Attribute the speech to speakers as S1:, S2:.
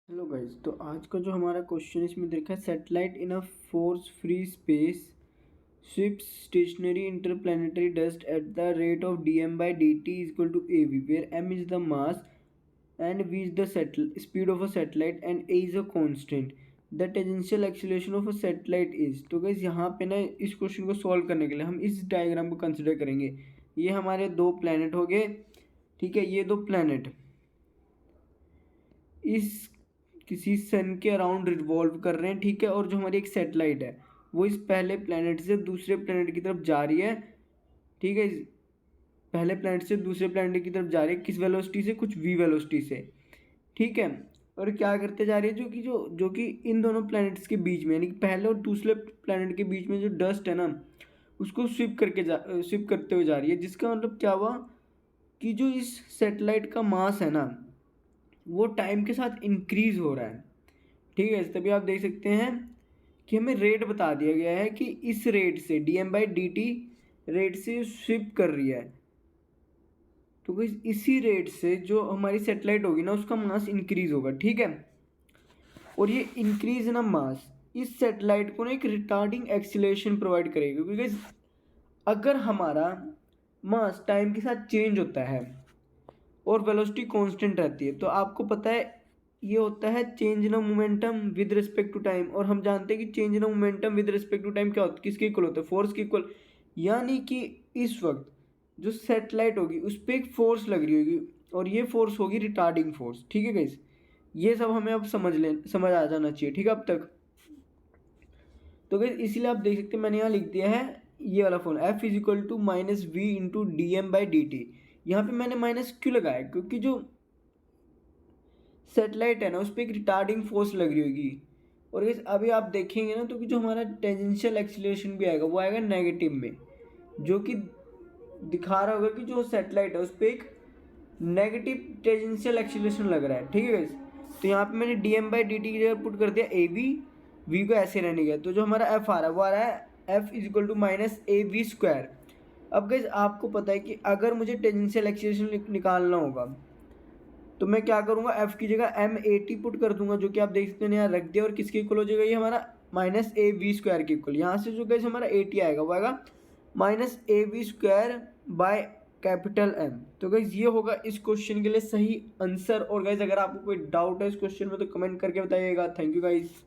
S1: Hello guys, तो आज का जो हमारा क्वेश्चन इसमें देखा है, satellite in a force free space sweeps stationary interplanetary dust at the rate of dm by dt is equal to av, where m is the mass and v is the speed of a satellite and a is a constant. The tangential acceleration of a satellite is, तो guys यहाँ पे ना इस question को solve करने के लिए हम इस डायग्राम को कंसिडर करेंगे। ये हमारे दो प्लैनेट हो गए, ठीक है। ये दो प्लैनेट इस किसी सन के अराउंड रिवॉल्व कर रहे हैं, ठीक है। और जो हमारी एक सैटेलाइट है वो इस पहले प्लेनेट से दूसरे प्लेनेट की तरफ जा रही है, ठीक है। पहले प्लेनेट से दूसरे प्लेनेट की तरफ जा रही है, किस वेलोसिटी से? कुछ v वेलोसिटी से, ठीक है। और क्या करते जा रही है, जो कि इन दोनों प्लैनेट्स के बीच में, यानी कि पहले और दूसरे प्लैनेट के बीच में जो डस्ट है ना, उसको स्विप करते हुए जा रही है। जिसका मतलब क्या हुआ कि जो इस सैटेलाइट का मास है ना, वो टाइम के साथ इंक्रीज हो रहा है, ठीक है। तभी आप देख सकते हैं कि हमें रेट बता दिया गया है कि इस रेट से dm/dt रेट से स्विप कर रही है। तो guys, इसी रेट से जो हमारी सेटेलाइट होगी ना, उसका मास इंक्रीज होगा, ठीक है। और ये इंक्रीज ना मास इस सेटेलाइट को ना एक रिटार्डिंग एक्सीलरेशन प्रोवाइड करेगा, क्योंकि अगर हमारा मास टाइम के साथ चेंज होता है और वेलोसिटी कांस्टेंट रहती है, तो आपको पता है ये होता है change in momentum with respect to time. और हम जानते हैं कि change in momentum with respect to time क्या होता है, किसके इक्वल होता है? फोर्स के इक्वल। यानी कि इस वक्त जो सेटेलाइट होगी उस पर एक फोर्स लग रही होगी, और ये फोर्स होगी रिटार्डिंग फोर्स, ठीक है गाइस। ये सब हमें अब समझ आ जाना चाहिए, ठीक है अब तक। तो गाइस इसीलिए आप देख सकते हैं मैंने यहाँ लिख दिया है ये वाला formula, F is equal to minus v into d m by d t. यहाँ पे मैंने माइनस क्यों लगाया? क्योंकि जो सेटेलाइट है ना, उस पर एक रिटार्डिंग फोर्स लग रही होगी। और इस अभी आप देखेंगे ना, तो कि जो हमारा टेंजेंशियल एक्सीलरेशन भी आएगा वो आएगा नेगेटिव में, जो कि दिखा रहा होगा कि जो सेटेलाइट है उस पर एक नेगेटिव टेंजेंशियल एक्सीलरेशन लग रहा है, ठीक है गाइस। तो यहाँ पे मैंने d m by d t की जगह पुट कर दिया ए वी, वी को ऐसे रहने गया। तो जो हमारा एफ आ रहा है वो आ रहा है F is equal to minus a v square. अब गाइस आपको पता है कि अगर मुझे टेंजेंशियल एक्सीलरेशन निकालना होगा तो मैं क्या करूंगा, एफ की जगह एम ए टी पुट कर दूंगा, जो कि आप देख सकते हैं यहाँ रख दिया। और किसके इक्वल हो जाएगा ये हमारा? माइनस ए वी स्क्वायर के इक्वल। यहाँ से जो गाइस हमारा ए टी आएगा वो आएगा minus a v square by capital M. तो गाइस ये होगा इस क्वेश्चन के लिए सही आंसर। और गाइस अगर आपको कोई डाउट है इस क्वेश्चन में तो कमेंट करके बताइएगा। Thank you guys.